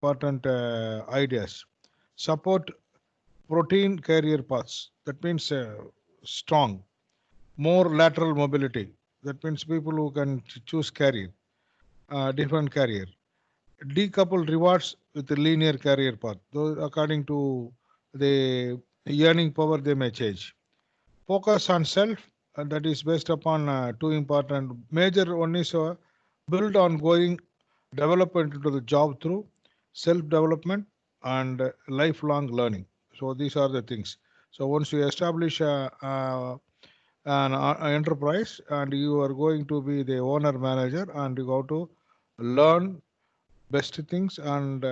important ideas. Support protein career paths. That means strong. More lateral mobility. That means people who can choose career, different career. Decouple rewards with the linear career path. Though according to the earning power, they may change. Focus on self, and that is based upon two important major. One is build on going development into the job through self development and lifelong learning. So these are the things. So once you establish an enterprise and you are going to be the owner manager and you have to learn best things and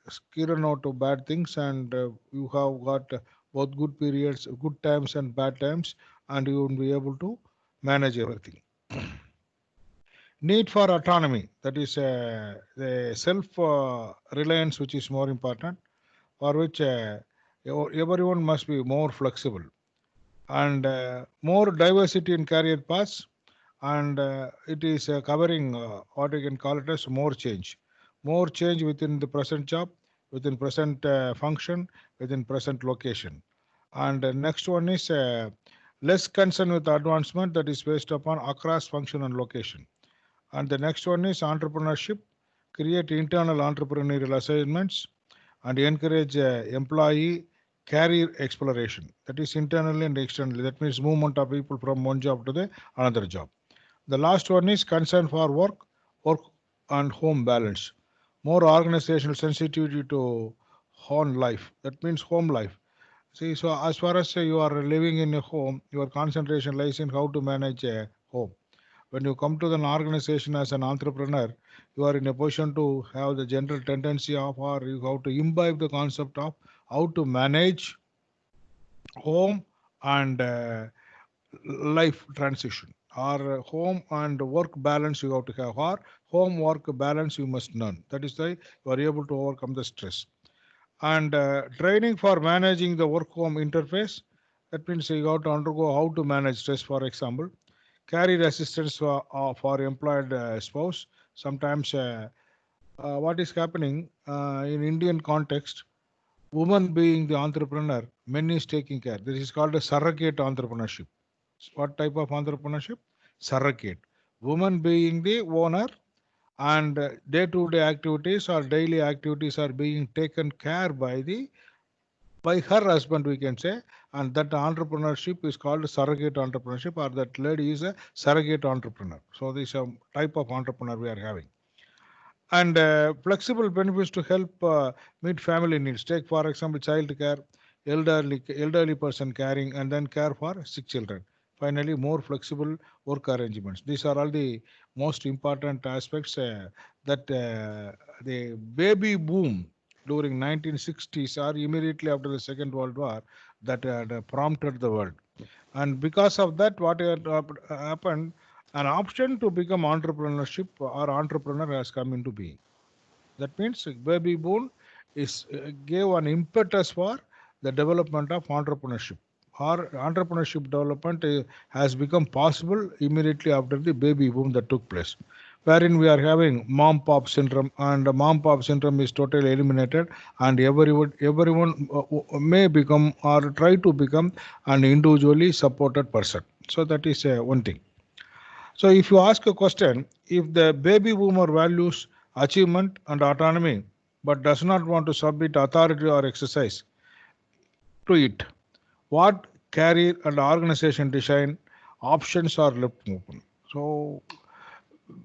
skill out to bad things, and you have got both good periods, good times and bad times, and you will be able to manage everything. Need for autonomy, that is the self reliance, which is more important, for which everyone must be more flexible and more diversity in career paths, and it is covering what you can call it as more change within the present job, within present function, within present location. And next one is less concern with advancement, that is based upon across function and location. And the next one is entrepreneurship, create internal entrepreneurial assignments and encourage employee career exploration, that is internally and externally. That means movement of people from one job to the another job. The last one is concern for work and home balance. More organizational sensitivity to home life. That means home life. See, so as far as you are living in a home, your concentration lies in how to manage a home. When you come to an organization as an entrepreneur, you are in a position to have the general tendency of, or you have to imbibe the concept of how to manage home and life transition, or home and work balance you have to have, or home work balance you must learn. That is why you are able to overcome the stress. And training for managing the work home interface, that means you have to undergo how to manage stress. For example, career assistance for employed spouse. Sometimes what is happening in Indian context, woman being the entrepreneur, men is taking care. This is called a surrogate entrepreneurship. What type of entrepreneurship? Surrogate. Woman being the owner, and day-to-day activities or daily activities are being taken care by her husband, we can say, and that entrepreneurship is called surrogate entrepreneurship, or that lady is a surrogate entrepreneur. So this is a type of entrepreneur we are having. And flexible benefits to help meet family needs. Take for example child care, elderly person caring, and then care for sick children. Finally, more flexible work arrangements. These are all the most important aspects that the baby boom during 1960s or immediately after the Second World War that prompted the world. And because of that, what had happened, an option to become entrepreneurship or entrepreneur has come into being. That means baby boom is gave an impetus for the development of entrepreneurship. Or entrepreneurship development has become possible immediately after the baby boom that took place, wherein we are having mom pop syndrome, and mom pop syndrome is totally eliminated, and everyone may become or try to become an individually supported person. So that is one thing. So if you ask a question, if the baby boomer values achievement and autonomy but does not want to submit authority or exercise to it, what career and organization design options are left open? So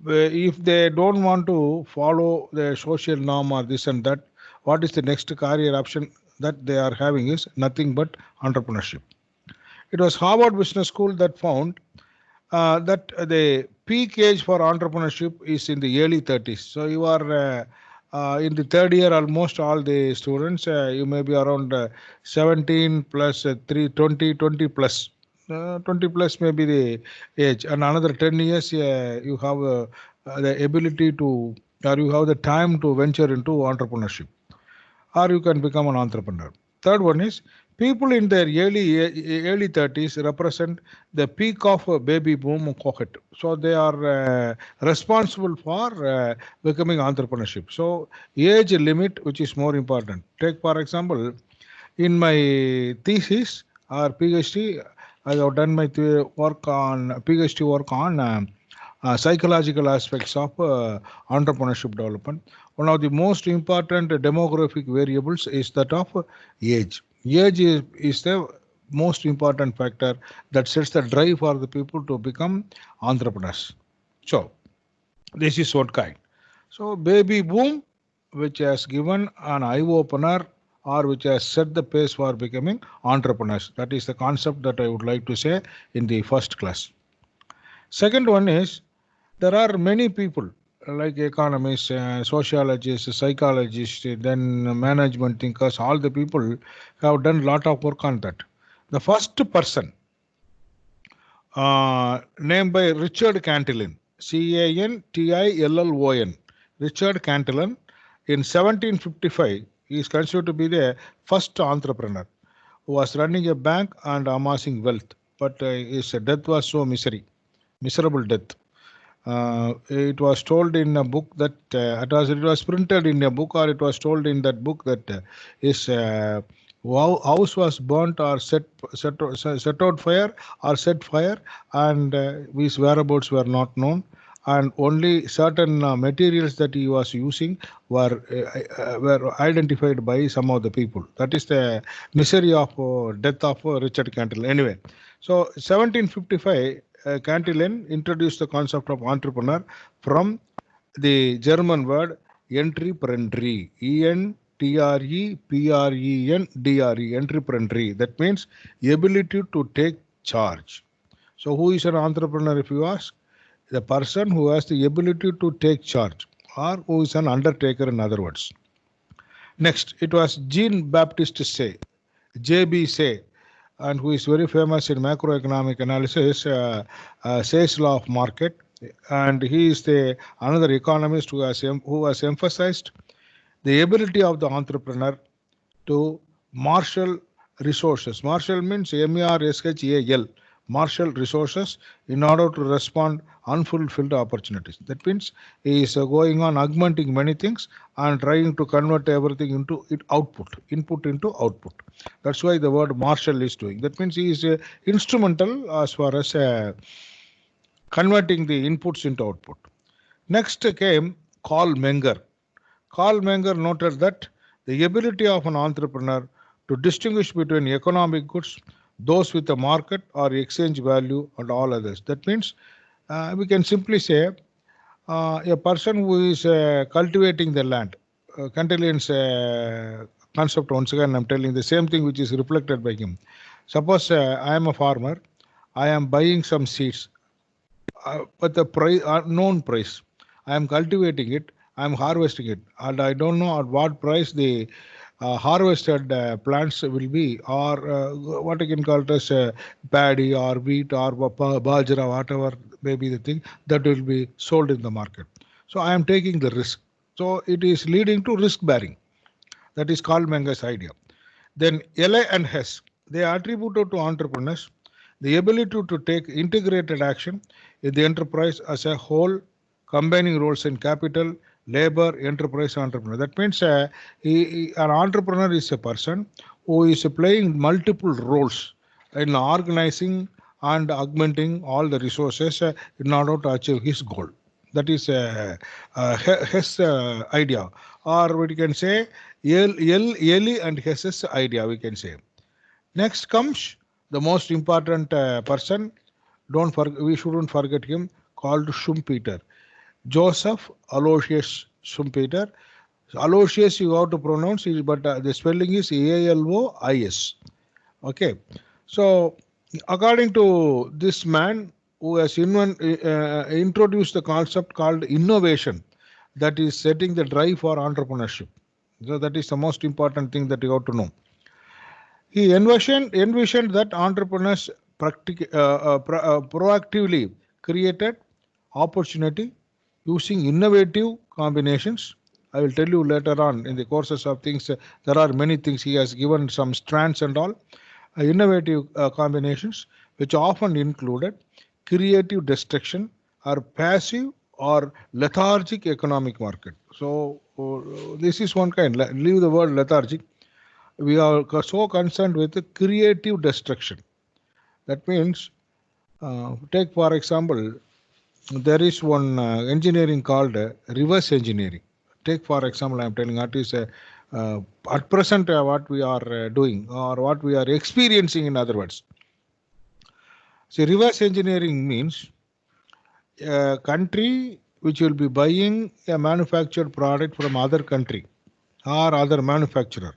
if they don't want to follow the social norm or this and that, what is the next career option that they are having is nothing but entrepreneurship. It was Harvard Business School that found that the peak age for entrepreneurship is in the early 30s. So you are in the third year, almost all the students, you may be around 17 plus 3, 20, 20 plus. 20 plus may be the age, and another 10 years you have the ability to, or you have the time to venture into entrepreneurship, or you can become an entrepreneur. Third one is People in their early 30s represent the peak of a baby boom cohort. So they are responsible for becoming entrepreneurship. So age limit, which is more important. Take for example, in my thesis or PhD, I have done my PhD work on psychological aspects of entrepreneurship development. One of the most important demographic variables is that of age. Age is the most important factor that sets the drive for the people to become entrepreneurs. So, this is what kind. So, baby boom, which has given an eye opener or which has set the pace for becoming entrepreneurs. That is the concept that I would like to say in the first class. Second one is there are many people like economists, sociologists, psychologists, then management thinkers, all the people have done a lot of work on that. The first person named by Richard Cantillon, Cantillon, Richard Cantillon, in 1755, he is considered to be the first entrepreneur who was running a bank and amassing wealth, but his death was so miserable death. It was told in a book that it was printed in a book, or it was told in that book that his house was burnt or set out fire or set fire, and his whereabouts were not known, and only certain materials that he was using were identified by some of the people. That is the misery of death of Richard Cantillon. Anyway, so 1755. Cantillon introduced the concept of entrepreneur from the German word entrepreneur, entrepreneur, entrepreneur. That means ability to take charge. So, who is an entrepreneur, if you ask? The person who has the ability to take charge, or who is an undertaker, in other words. Next, it was Jean Baptiste Say, J.B. Say, and who is very famous in macroeconomic analysis, Say's law of market, and he is the another economist who has emphasized the ability of the entrepreneur to marshal resources. Marshal means MARSHAL, marshal resources in order to respond unfulfilled opportunities. That means he is going on augmenting many things and trying to convert everything into input into output. That's why the word marshal is doing. That means he is instrumental as far as converting the inputs into output. Next came Carl Menger. Carl Menger noted that the ability of an entrepreneur to distinguish between economic goods, those with a market or exchange value, and all others. That means we can simply say a person who is cultivating the land. Cantillon's concept, once again, I'm telling the same thing which is reflected by him. Suppose I am a farmer, I am buying some seeds, but the price, known price, I am cultivating it, I am harvesting it, and I don't know at what price the harvested plants will be, or what I can call it as paddy or wheat or bajra, whatever may be the thing that will be sold in the market. So I am taking the risk. So it is leading to risk bearing. That is Carl Menger's idea. Then Yale and Hess, they attributed to entrepreneurs the ability to take integrated action in the enterprise as a whole, combining roles in capital, labor, enterprise, entrepreneur. That means an entrepreneur is a person who is playing multiple roles in organizing and augmenting all the resources in order to achieve his goal. That is his idea, or we can say Yale and Hess's idea, we can say. Next comes the most important person. We shouldn't forget him, called Schumpeter. Joseph Aloysius Schumpeter. Aloysius you have to pronounce it, but the spelling is Alois. Okay. So according to this man who has introduced the concept called innovation, that is setting the drive for entrepreneurship. So that is the most important thing that you have to know. He envisioned that entrepreneurs proactively created opportunity using innovative combinations I will tell you later on in the courses of things. There are many things he has given some strands and all. Innovative combinations, which often included creative destruction or passive or lethargic economic market. So this is one kind. Leave the word lethargic. We are so concerned with the creative destruction. That means, take for example, there is one engineering called reverse engineering. Take for example, I am telling what is at present what we are doing or what we are experiencing. In other words, see, reverse engineering means a country which will be buying a manufactured product from other country or other manufacturer.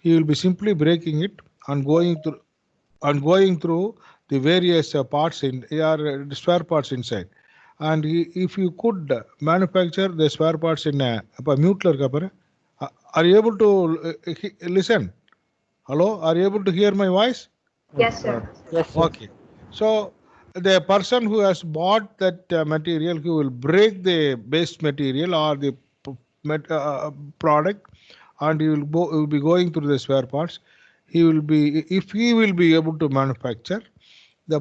He will be simply breaking it and going through the various parts in spare parts inside. And if you could manufacture the spare parts in a mutual cover, are you able to listen? Hello, are you able to hear my voice? Yes, sir. Yes, sir. Okay. So the person who has bought that material, he will break the base material or the product, and he will be going through the spare parts. He will be, if he will be able to manufacture the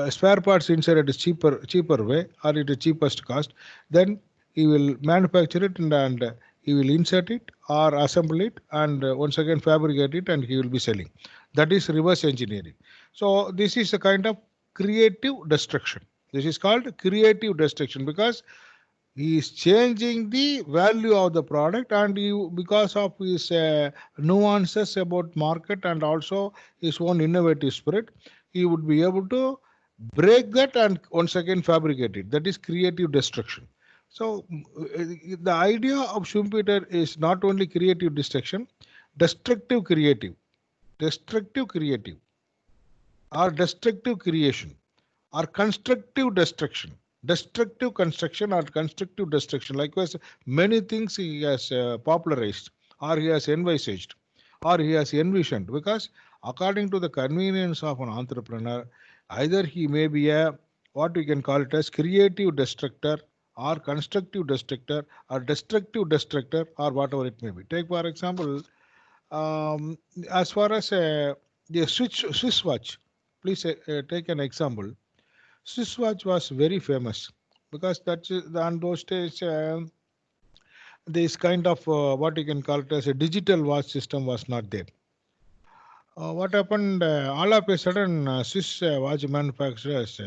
spare parts inside at a cheaper way or at the cheapest cost, then he will manufacture it, and he will insert it or assemble it, and once again fabricate it, and he will be selling. That is reverse engineering. So this is a kind of creative destruction. This is called creative destruction because he is changing the value of the product, and because of his nuances about market and also his own innovative spirit, he would be able to break that and once again fabricate it. That is creative destruction. So the idea of Schumpeter is not only creative destruction, destructive creative, destructive creative, or destructive creation, or constructive destruction, destructive construction or constructive destruction. Likewise, many things he has popularized, or he has envisaged, or he has envisioned, because according to the convenience of an entrepreneur, either he may be a, what we can call it as, creative destructor or constructive destructor or destructive destructor, or whatever it may be. Take for example, as far as the Swiss watch, please take an example. Swiss watch was very famous because that's on those days this kind of what you can call it as a digital watch system was not there. What happened? All of a sudden, Swiss watch manufacturers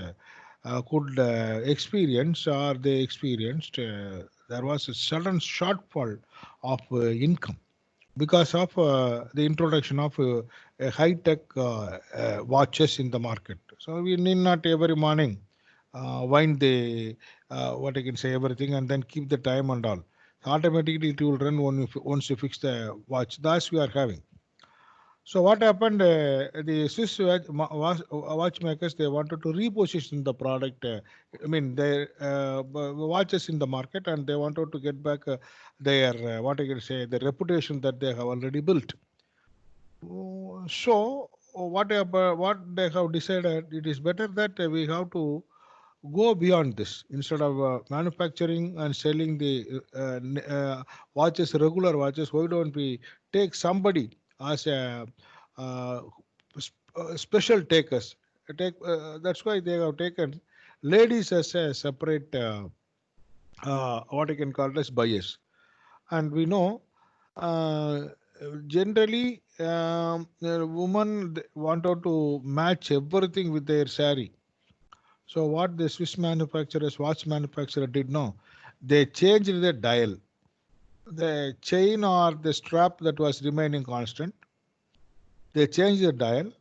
could experience, or they experienced, there was a sudden shortfall of income because of the introduction of high-tech watches in the market. So we need not every morning wind the what I can say everything and then keep the time and all. Automatically it will run once you fix the watch. Thus we are having. So what happened? The Swiss watchmakers, they wanted to reposition the product. I mean, their watches in the market, and they wanted to get back their what I can say, the reputation that they have already built. So what they have decided, it is better that we have to go beyond this. Instead of manufacturing and selling the watches, regular watches, why don't we take somebody as a uh, special takers? That's why they have taken ladies as a separate what I can call as buyers. And we know uh, generally women wanted to match everything with their sari. So what the Swiss manufacturers, watch manufacturer did know, they changed the dial. The chain or the strap that was remaining constant, they changed the dial.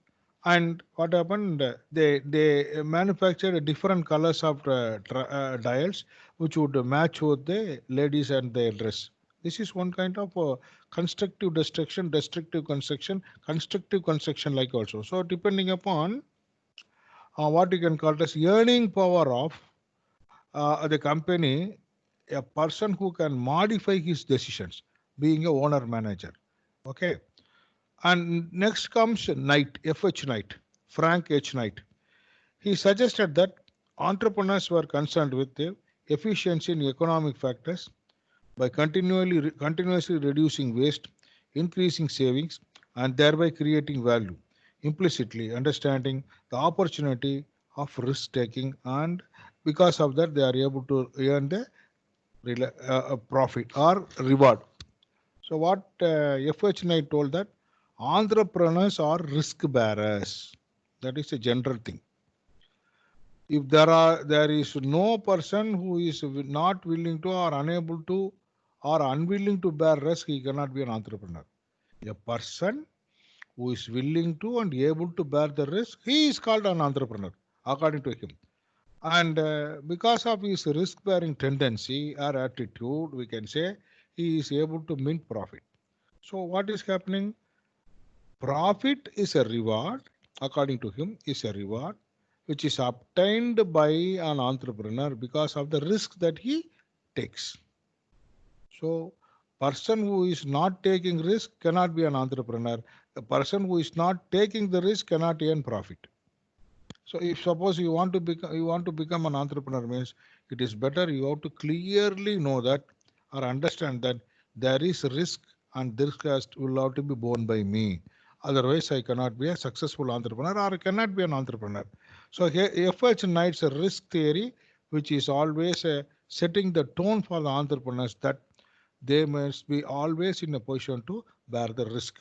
And what happened? They manufactured different colors of dials which would match with the ladies and their dress. This is one kind of constructive destruction, constructive construction like also. So depending upon what you can call it as earning power of the company, a person who can modify his decisions, being a owner manager. Okay. And next comes Knight, F.H. Knight, Frank H. Knight. He suggested that entrepreneurs were concerned with the efficiency in economic factors by continuously reducing waste, increasing savings, and thereby creating value. Implicitly understanding the opportunity of risk taking, and because of that, they are able to earn the profit or reward. So, what F.H. Knight told that entrepreneurs are risk bearers. That is a general thing. If there is no person who is not willing to or unable to or unwilling to bear risk, he cannot be an entrepreneur. A person who is willing to and able to bear the risk, he is called an entrepreneur, according to him. And because of his risk bearing tendency or attitude, we can say he is able to mint profit. So, what is happening? Profit is a reward, according to him, is a reward which is obtained by an entrepreneur because of the risk that he takes. So, person who is not taking risk cannot be an entrepreneur. The person who is not taking the risk cannot earn profit. So, if suppose you want to become an entrepreneur, means it is better you have to clearly know that or understand that there is risk and this cost will have to be borne by me. Otherwise, I cannot be a successful entrepreneur or I cannot be an entrepreneur. So, F.H. Knight's risk theory, which is always setting the tone for the entrepreneurs that they must be always in a position to bear the risk.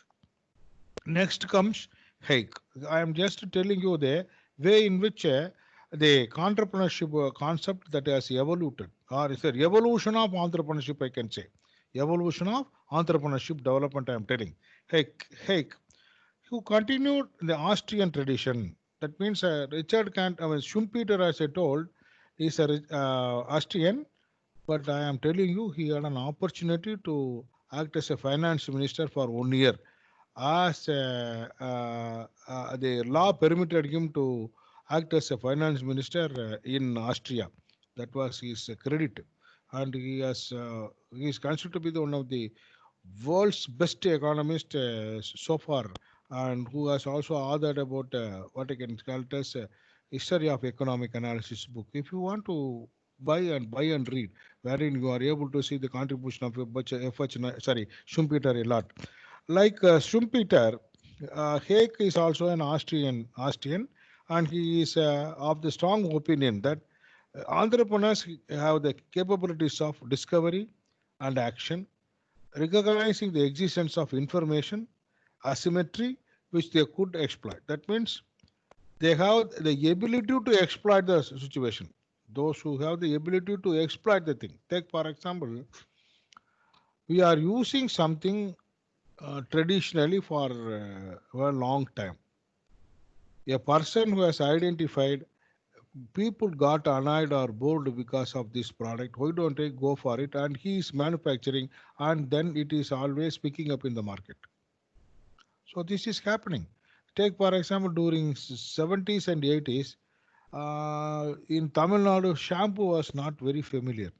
Next comes Haig. I am just telling you the way in which the entrepreneurship concept that has evolved, or is the evolution of entrepreneurship, I can say. Evolution of entrepreneurship development, I am telling. Haig, who continued the Austrian tradition. That means Richard Kant, Schumpeter, as I told, is a Austrian, but I am telling you, he had an opportunity to act as a finance minister for 1 year as the law permitted him to act as a finance minister in Austria. That was his credit, and he is considered to be one of the world's best economist so far, and who has also authored about what I can call it as history of economic analysis book. If you want to buy and read, wherein you are able to see the contribution of Schumpeter a lot. Like Schumpeter, Hayek is also an Austrian, and he is of the strong opinion that entrepreneurs have the capabilities of discovery and action, recognizing the existence of information asymmetry which they could exploit. That means they have the ability to exploit the situation. Those who have the ability to exploit the thing. Take, for example, we are using something traditionally for a long time. A person who has identified people got annoyed or bored because of this product. Why don't I go for it? And he is manufacturing, and then it is always picking up in the market. So this is happening. Take for example, during 70s and 80s, in Tamil Nadu, shampoo was not very familiar.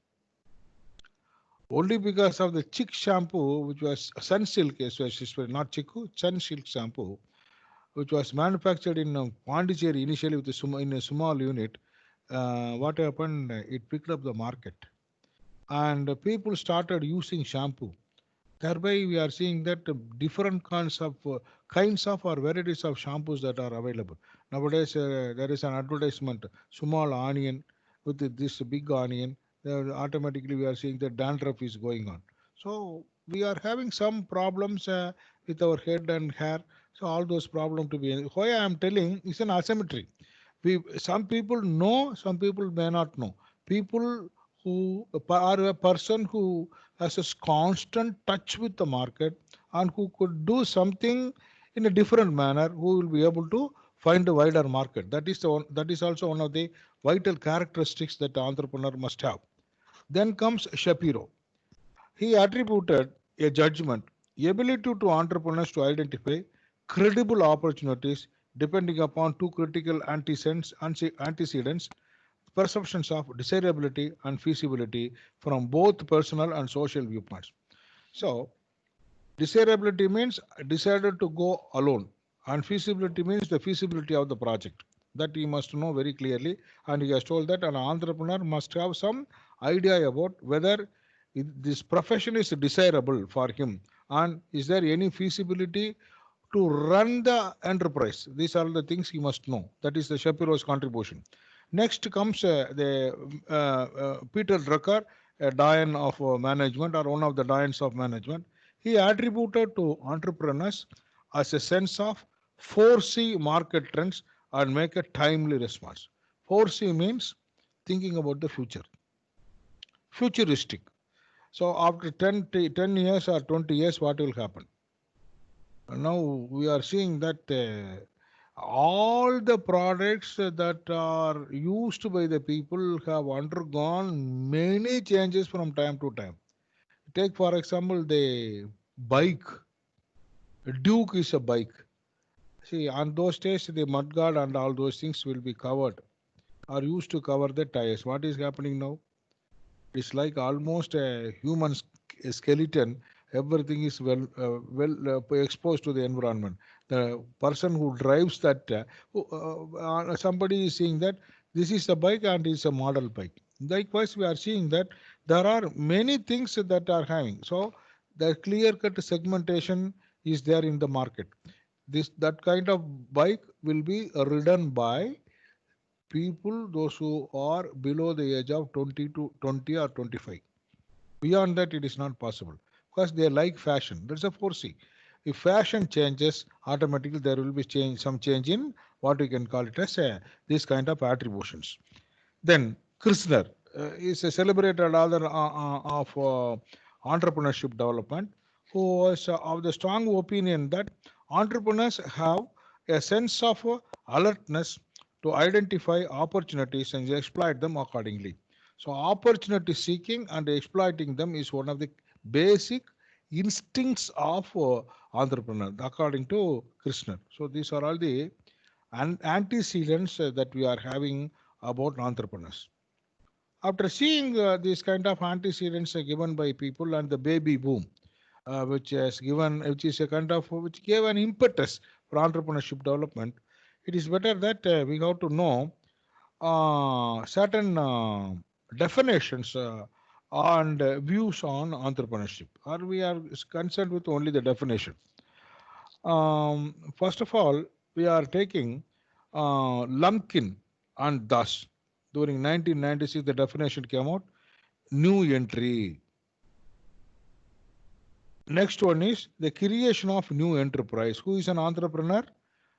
Only because of the Chick shampoo, which was Sunsilk, not Chiku, Sunsilk shampoo, which was manufactured in Pondicherry initially in a small unit. What happened? It picked up the market, and people started using shampoo. Thereby, we are seeing that different kinds of or varieties of shampoos that are available. Nowadays, there is an advertisement, small onion with this big onion. Automatically, we are seeing that dandruff is going on. So, we are having some problems with our head and hair. So, all those problems to be. Why I am telling is an asymmetry. Some people know, some people may not know. People who are a person who has a constant touch with the market and who could do something in a different manner, who will be able to find a wider market. That is also one of the vital characteristics that the entrepreneur must have. Then comes Shapiro. He attributed a judgment, ability to entrepreneurs to identify credible opportunities depending upon two critical antecedents, perceptions of desirability and feasibility from both personal and social viewpoints. So, desirability means decided to go alone, and feasibility means the feasibility of the project. That he must know very clearly, and he has told that an entrepreneur must have some idea about whether this profession is desirable for him, and is there any feasibility to run the enterprise? These are the things he must know. That is the Shapiro's contribution. Next comes the Peter Drucker, a Dian of management, or one of the Dians of management. He attributed to entrepreneurs as a sense of foresee market trends and make a timely response. Foresee means thinking about the future, futuristic. So after 10 years or 20 years, what will happen? Now we are seeing that all the products that are used by the people have undergone many changes from time to time. Take for example the bike. Duke is a bike. See, on those days the mudguard and all those things will be covered, are used to cover the tires. What is happening now? It's like almost a human skeleton. Everything is well exposed to the environment. The person who drives that, somebody is seeing that this is a bike and it's a model bike. Likewise, we are seeing that there are many things that are having. So the clear-cut segmentation is there in the market. This that kind of bike will be ridden by people those who are below the age of 20 to 20 or 25. Beyond that, it is not possible because they like fashion. That's a foresee. If fashion changes, automatically there will be some change in what we can call it as this kind of attributions. Then Krisner is a celebrated author of entrepreneurship development, who was of the strong opinion that entrepreneurs have a sense of alertness to identify opportunities and exploit them accordingly. So opportunity seeking and exploiting them is one of the basic instincts of entrepreneur, according to Krishna. So these are all the antecedents that we are having about entrepreneurs. After seeing these kind of antecedents given by people and the baby boom, which is a kind of which gave an impetus for entrepreneurship development, it is better that we have to know certain definitions and views on entrepreneurship, or we are concerned with only the definition. First of all, we are taking Lumpkin and Das. During 1996, the definition came out, new entry. Next one is the creation of new enterprise. Who is an entrepreneur?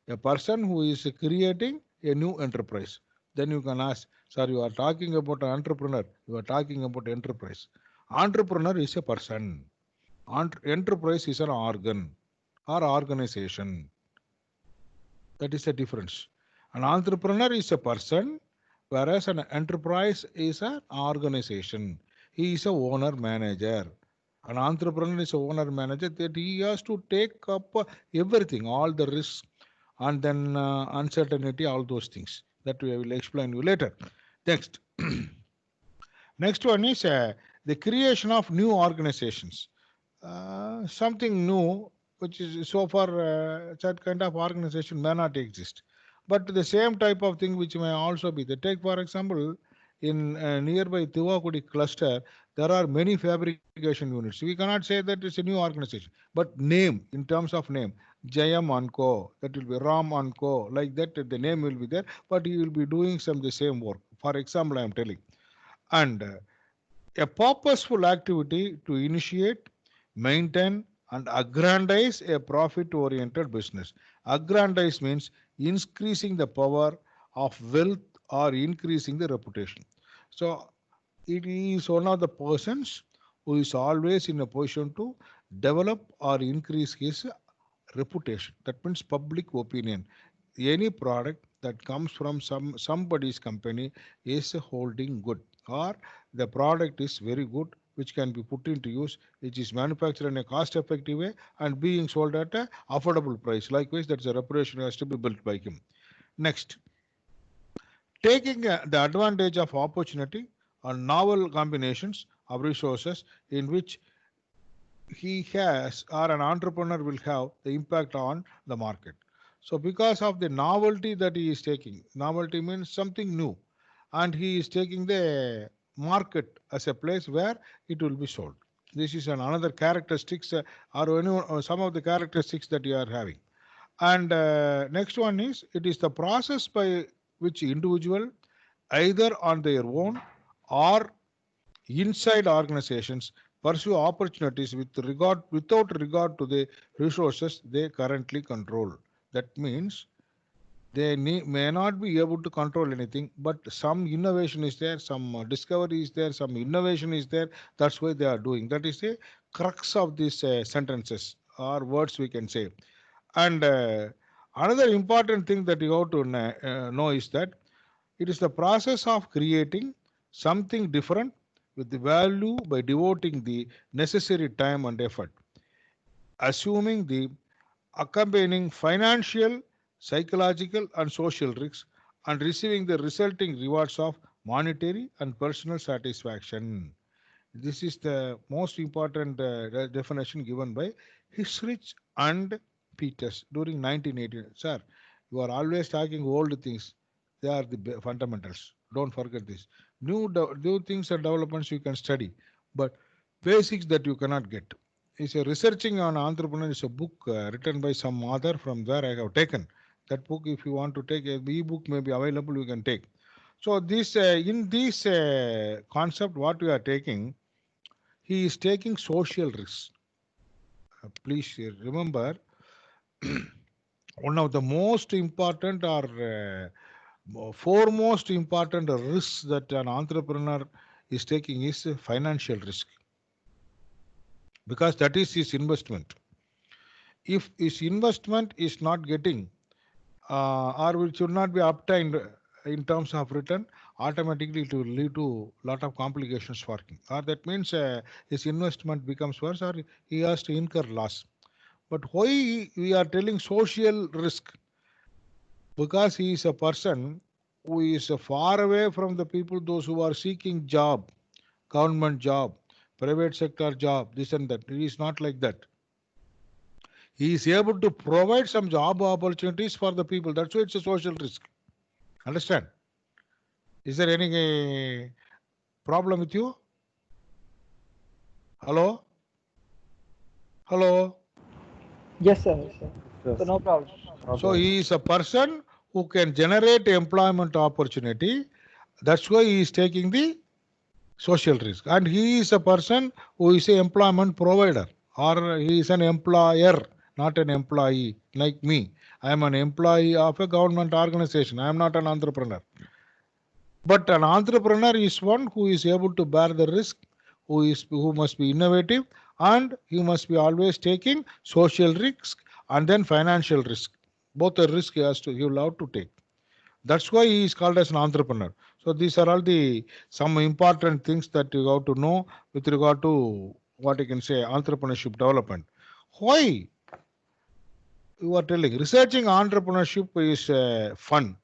A person who is creating a new enterprise. Then you can ask, sir, you are talking about an entrepreneur. You are talking about enterprise. Entrepreneur is a person. Enterprise is an organ or organization. That is the difference. An entrepreneur is a person, whereas an enterprise is an organization. He is a owner manager. An entrepreneur is a owner manager that he has to take up everything, all the risks and then uncertainty, all those things that we will explain you later. Next, next one is the creation of new organizations. Something new, which is so far that kind of organization may not exist, but the same type of thing which may also be. The take for example, in nearby Tivakudi cluster, there are many fabrication units. We cannot say that it's a new organization, but name, in terms of name, Jayam and Co. That will be Ram and Co. Like that, the name will be there, but he will be doing some the same work. For example, I am telling, and a purposeful activity to initiate, maintain, and aggrandize a profit oriented business. Aggrandize means increasing the power of wealth or increasing the reputation. So it is one of the persons who is always in a position to develop or increase his reputation. That means public opinion. Any product that comes from somebody's company is holding good, or the product is very good, which can be put into use, which is manufactured in a cost effective way and being sold at a affordable price. Likewise, that's a reputation has to be built by him. Next, taking the advantage of opportunity or novel combinations of resources in which he has or an entrepreneur will have the impact on the market. So because of the novelty that he is taking, novelty means something new, and he is taking the market as a place where it will be sold. This is another characteristics or some of the characteristics that you are having. And next one is it is the process by which individual either on their own or inside organizations pursue opportunities without regard to the resources they currently control. That means may not be able to control anything, but some innovation is there, some discovery is there, some innovation is there. That's why they are doing. That is the crux of these sentences or words we can say. And another important thing that you have to know is that it is the process of creating something different with the value by devoting the necessary time and effort, assuming the accompanying financial, psychological, and social risks, and receiving the resulting rewards of monetary and personal satisfaction. This is the most important definition given by Hisrich and Peters during 1980. Sir, you are always talking old things. They are the fundamentals. Don't forget this. New things and developments you can study, but basics that you cannot get. It's a researching on entrepreneur is a book written by some author. From there I have taken that book. If you want to take a book, may be available. You can take. So this in this concept, what we are taking, he is taking social risks. Please remember, one of the most important or foremost important risks that an entrepreneur is taking is financial risk, because that is his investment. If his investment is not getting or it should not be obtained in terms of return, automatically it will lead to lot of complications for him. Or that means his investment becomes worse or he has to incur loss. But why we are telling social risk? Because he is a person who is far away from the people, those who are seeking job, government job, private sector job, this and that. It is not like that. He is able to provide some job opportunities for the people. That's why it's a social risk. Understand? Is there any problem with you? Hello? Hello? Yes, sir. Yes, sir. Yes. So no problem. So he is a person who can generate employment opportunity. That's why he is taking the social risk. And he is a person who is an employment provider, or he is an employer, not an employee like me. I am an employee of a government organization. I am not an entrepreneur. But an entrepreneur is one who is able to bear the risk, who must be innovative, and he must be always taking social risk and then financial risk. Both the risk he will have to take. That's why he is called as an entrepreneur. So these are all the some important things that you have to know with regard to what you can say entrepreneurship development. Why you are telling researching entrepreneurship is fun,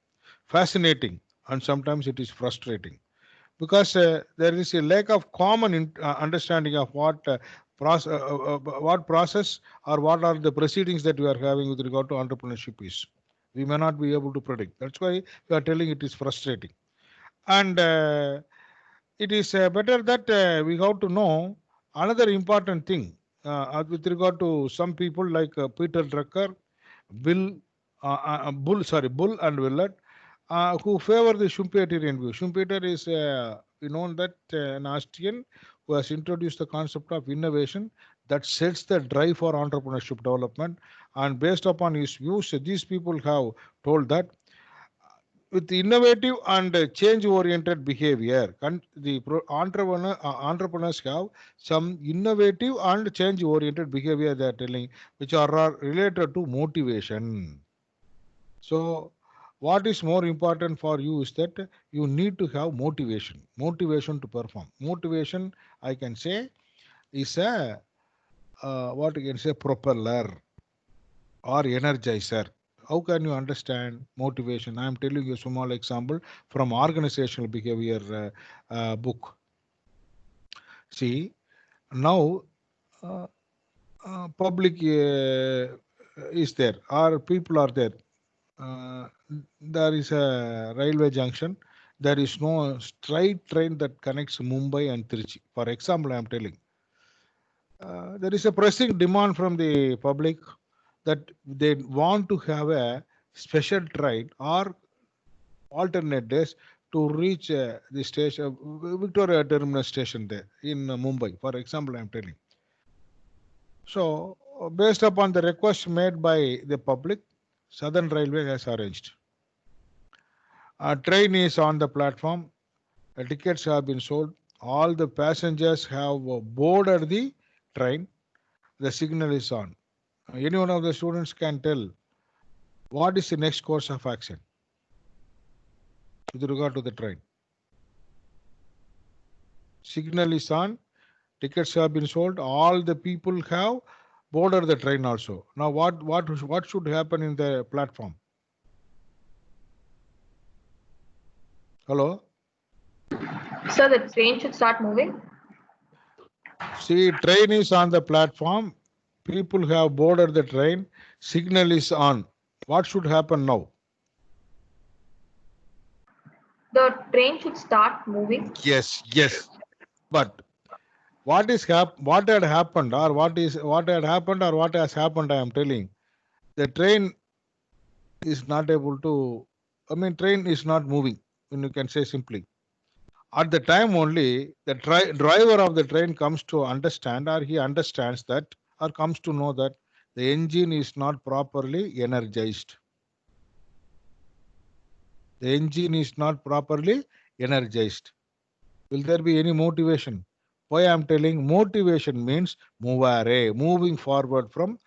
fascinating, and sometimes it is frustrating, because there is a lack of common understanding of what process or what are the proceedings that we are having with regard to entrepreneurship is. We may not be able to predict. That's why we are telling it is frustrating. And it is better that we have to know another important thing with regard to some people like Peter Drucker, Bull and Willard, who favor the Schumpeterian view. Schumpeter is we know that an Austrian who has introduced the concept of innovation that sets the drive for entrepreneurship development. And based upon his views, these people have told that with innovative and change-oriented behavior, the entrepreneurs have some innovative and change-oriented behavior they are telling, which are related to motivation. So, what is more important for you is that you need to have motivation to perform. Motivation, I can say, is a what you can say propeller or energizer. How can you understand motivation? I am telling you a small example from organizational behavior book. See, now uh, public is there, or people are there. Uh, there is a railway junction. There is no straight train that connects Mumbai and Trichy. For example, I am telling, there is a pressing demand from the public that they want to have a special train or alternate days to reach the station, Victoria Terminus station there in Mumbai. For example, I am telling. So, based upon the request made by the public, Southern Railway has arranged. A train is on the platform. Tickets have been sold. All the passengers have boarded the train. The signal is on. Any one of the students can tell what is the next course of action with regard to the train. Signal is on. Tickets have been sold. All the people have boarded the train also. Now, what should happen in the platform? Hello. So the train should start moving. See, train is on the platform. People have boarded the train. Signal is on. What should happen now? The train should start moving. Yes. But what had happened, or what has happened? I am telling. The train is not able to. Train is not moving. When you can say simply. At the time only, the driver of the train comes to understand, or he understands that, or comes to know that the engine is not properly energized. The engine is not properly energized. Will there be any motivation? Why I am telling motivation means movare, moving forward from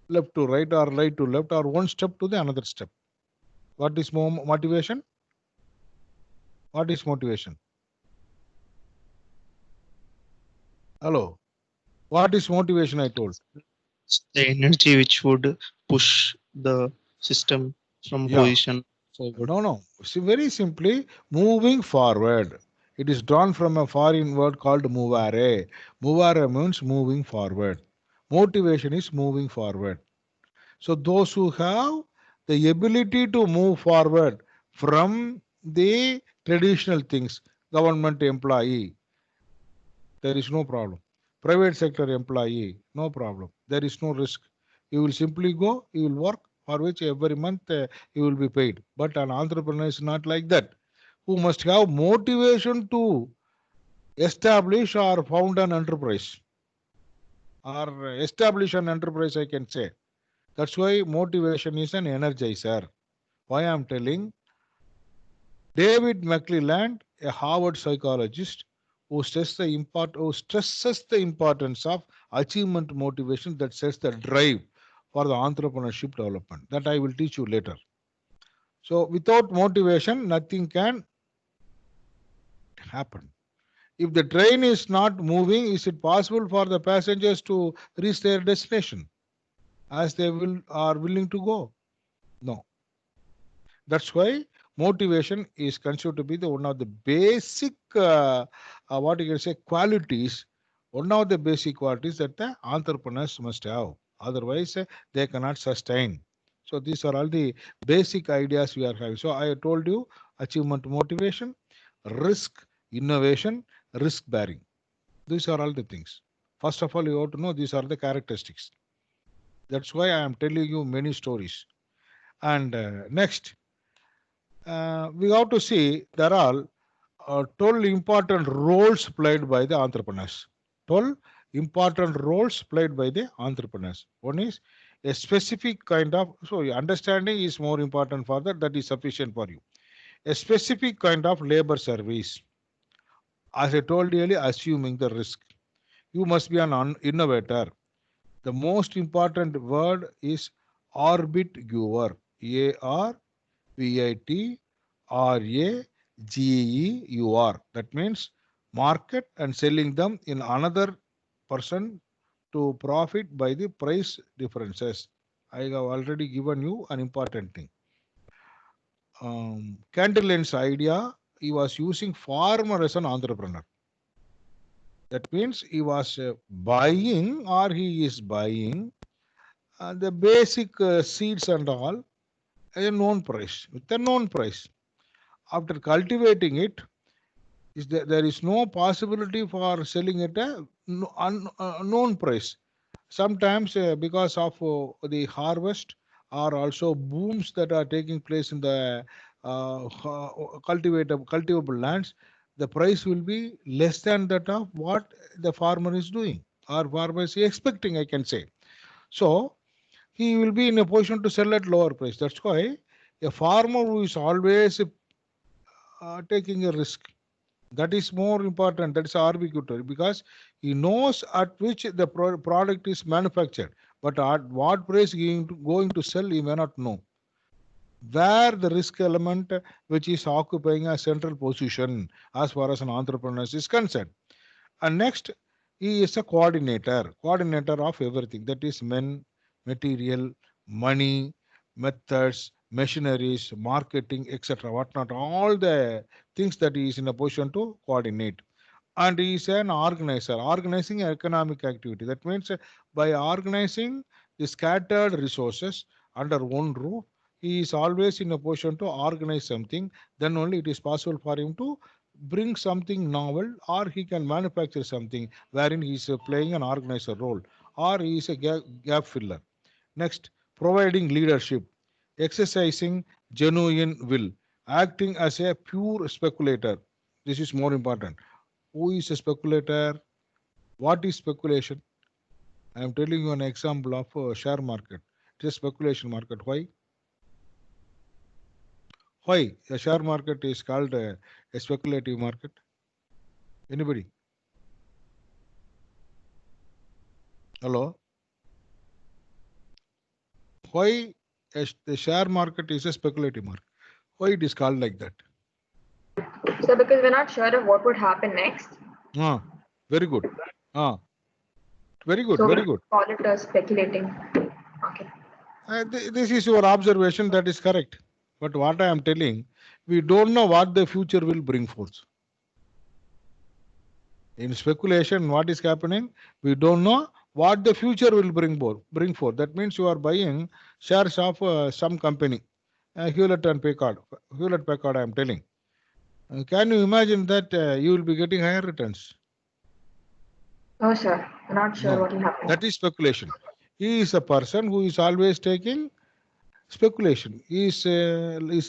left to right or right to left or one step to the another step. What is motivation? What is motivation? Hello. What is motivation? I told. The energy which would push the system from position forward. No. See, very simply, moving forward. It is drawn from a foreign word called movare. Movare means moving forward. Motivation is moving forward. So those who have the ability to move forward from the traditional things, government employee, there is no problem. Private sector employee, no problem. There is no risk. You will simply go, you will work, for which every month you will be paid. But an entrepreneur is not like that, who must have motivation to establish or found an enterprise, or establish an enterprise, I can say. That's why motivation is an energizer. Why I am telling? David McClelland, a Harvard psychologist, who stresses the importance of achievement motivation that sets the drive for the entrepreneurship development. That I will teach you later. So without motivation, nothing can happen. If the train is not moving, is it possible for the passengers to reach their destination as they are willing to go? No. That's why motivation is considered to be the one of the basic what you can say qualities, one of the basic qualities that the entrepreneurs must have. Otherwise, they cannot sustain. So these are all the basic ideas we are having. So I told you achievement motivation, risk, innovation, risk bearing. These are all the things. First of all, you have to know these are the characteristics. That's why I am telling you many stories. And next, we have to see there are 12 important roles played by the entrepreneurs. 12 important roles played by the entrepreneurs. One is a specific kind of, so understanding is more important for that, that is sufficient for you. A specific kind of labor service. As I told you earlier, assuming the risk. You must be an innovator. The most important word is orbit giver. ARBITRAGEUR. That means market and selling them in another person to profit by the price differences. I have already given you an important thing. Candle's idea, he was using farmer as an entrepreneur. That means he was buying, or he is buying the basic seeds and all at a known price, with a known price. after cultivating it, there is no possibility for selling at a unknown price. Sometimes because of the harvest or also booms that are taking place in the cultivable lands, the price will be less than that of what the farmer is doing or farmer is expecting, I can say. So he will be in a position to sell at lower price. That's why a farmer who is always taking a risk, that is more important. That is arbitrary because he knows at which the product is manufactured, but at what price he is going to sell, he may not know. Where the risk element, which is occupying a central position as far as an entrepreneur is concerned. And next, he is a coordinator of everything. That is men, material, money, methods, machineries, marketing, etc. Whatnot, all the things that he is in a position to coordinate. And he is an organizer, organizing economic activity. That means by organizing the scattered resources under one roof, he is always in a position to organize something. Then only it is possible for him to bring something novel, or he can manufacture something wherein he is playing an organizer role, or he is a gap filler. Next, providing leadership, exercising genuine will, acting as a pure speculator. This is more important. Who is a speculator? What is speculation? I am telling you an example of a share market. It is a speculation market. Why? Why a share market is called a speculative market? Anybody? Hello? Why the share market is a speculative market? Why it is called like that? So because we're not sure of what would happen next. Very good. Very good. So Very we good. call it a speculating market. This is your observation. That is correct. But what I am telling, we don't know what the future will bring forth. In speculation, what is happening? We don't know what the future will bring forth. That means you are buying shares of some company, Hewlett and Packard. Hewlett Packard, I am telling. Can you imagine that you will be getting higher returns? No, sir. We're not sure No. what will happen. That is speculation. He is a person who is always taking speculation. His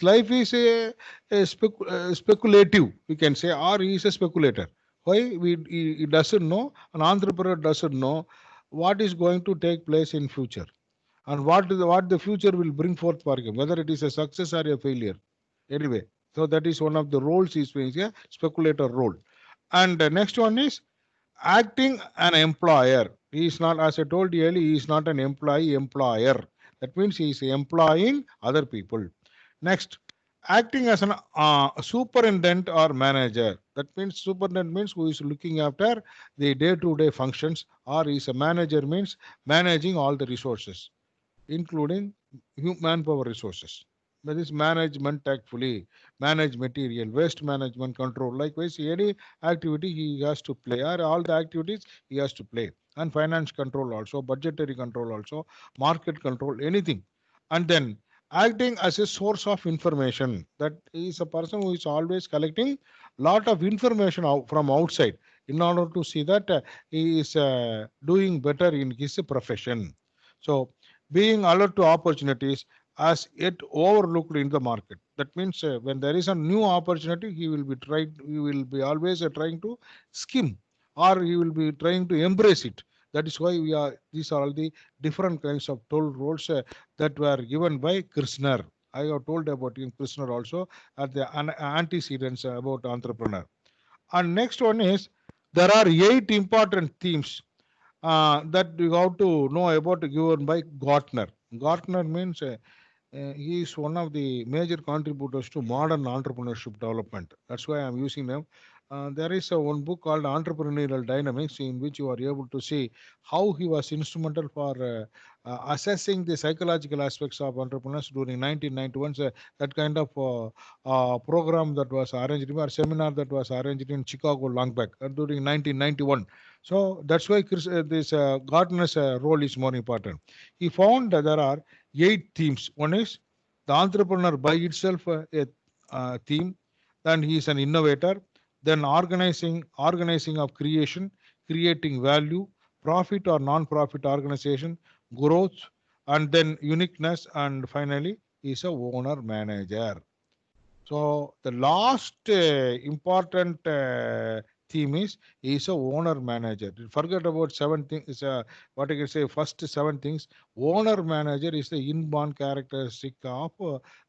life is speculative, we can say, or he is a speculator. Why? He doesn't know, an entrepreneur doesn't know what is going to take place in future and what the future will bring forth for him, whether it is a success or a failure. Anyway, so that is one of the roles he is playing, a speculator role. And the next one is acting an employer. He is not, as I told you earlier, he is not an employer. That means he is employing other people. Next, acting as an superintendent or manager. That means superintendent means who is looking after the day-to-day functions, or is a manager means managing all the resources, including manpower resources. That is management tactfully, manage material, waste management control. Likewise, any activity he has to play, or all the activities he has to play. And finance control also, budgetary control also, market control, anything. And then acting as a source of information. That is a person who is always collecting lot of information from outside in order to see that he is doing better in his profession. So being alert to opportunities as yet overlooked in the market. That means when there is a new opportunity, he will be always trying to skim, or he will be trying to embrace it. That is why these are all the different kinds of told roles that were given by Kirchner. I have told about him, Kirchner also, at the antecedents about entrepreneur. And next one is, there are 8 important themes that you have to know about, given by Gartner. Gartner means he is one of the major contributors to modern entrepreneurship development. That's why I'm using them. There is one book called Entrepreneurial Dynamics, in which you are able to see how he was instrumental for assessing the psychological aspects of entrepreneurs during 1991. That kind of program that was arranged, or seminar that was arranged in Chicago long back during 1991. So that's why this Gartner's role is more important. He found that there are 8 themes. One is the entrepreneur by itself, a theme. then he is an innovator, then organizing of creation, creating value, profit or non-profit organization, growth, and then uniqueness, and finally he is a owner manager. So the last important theme is a owner manager. Forget about 7 things. What I can say, first 7 things. Owner manager is the inborn characteristic of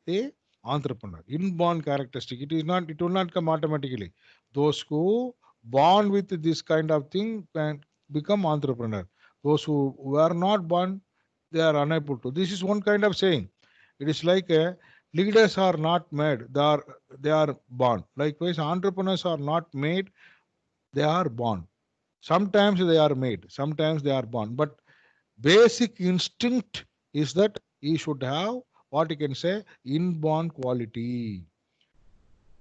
a entrepreneur. Inborn characteristic. It is not. It will not come automatically. Those who born with this kind of thing can become entrepreneur. Those who were not born, they are unable to. This is one kind of saying. It is like a leaders are not made, they are born. Likewise, entrepreneurs are not made, they are born. Sometimes they are made, sometimes they are born. But basic instinct is that he should have what you can say inborn quality.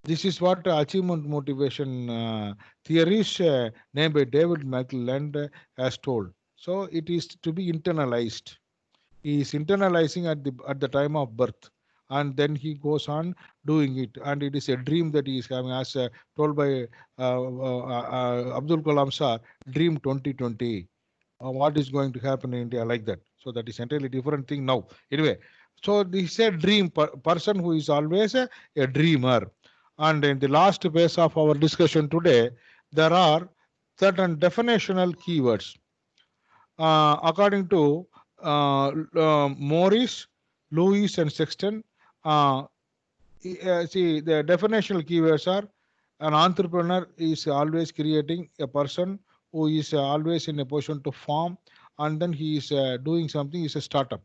This is what achievement motivation theories named by David McLeland has told. So it is to be internalized. He is internalizing at the time of birth, and then he goes on doing it, and it is a dream that he is having, as told by Abdul Kalam sir, dream 2020. What is going to happen in India, like that. So that is entirely different thing now. Anyway, so this is a dream person who is always a dreamer. And in the last phase of our discussion today, there are certain definitional keywords. According to Morris, Lewis, and Sexton, see, the definitional keywords are: an entrepreneur is always creating a person who is always in a position to form, and then he is doing something, is a startup.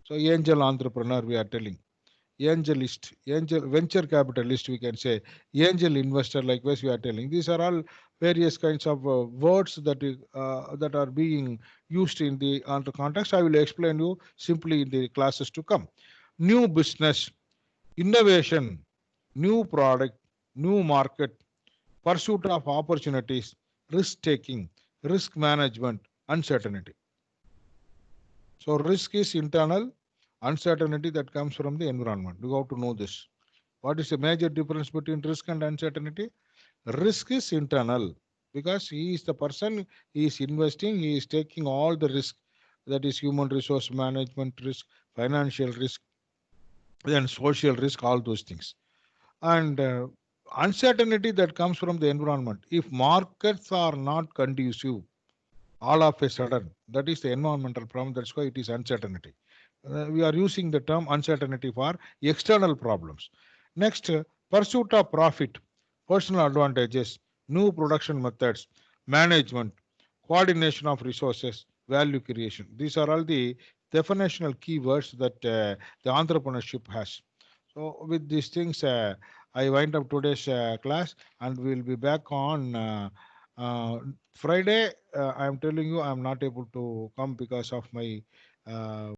So angel entrepreneur, we are telling. Angelist, angel venture capitalist, we can say, angel investor, likewise we are telling. These are all various kinds of words that are being used in the context. I will explain you simply in the classes to come. New business, innovation, new product, new market, pursuit of opportunities, risk taking, risk management, uncertainty. So risk is internal, uncertainty that comes from the environment. You have to know this. What is the major difference between risk and uncertainty? Risk is internal because he is the person, he is investing, he is taking all the risk, that is human resource management risk, financial risk, then social risk, all those things. And uncertainty that comes from the environment. If markets are not conducive, all of a sudden, that is the environmental problem. That's why it is uncertainty. We are using the term uncertainty for external problems. Next, pursuit of profit, personal advantages, new production methods, management, coordination of resources, value creation. These are all the definitional keywords that the entrepreneurship has. So with these things, I wind up today's class, and we'll be back on Friday. I am telling you, I am not able to come because of my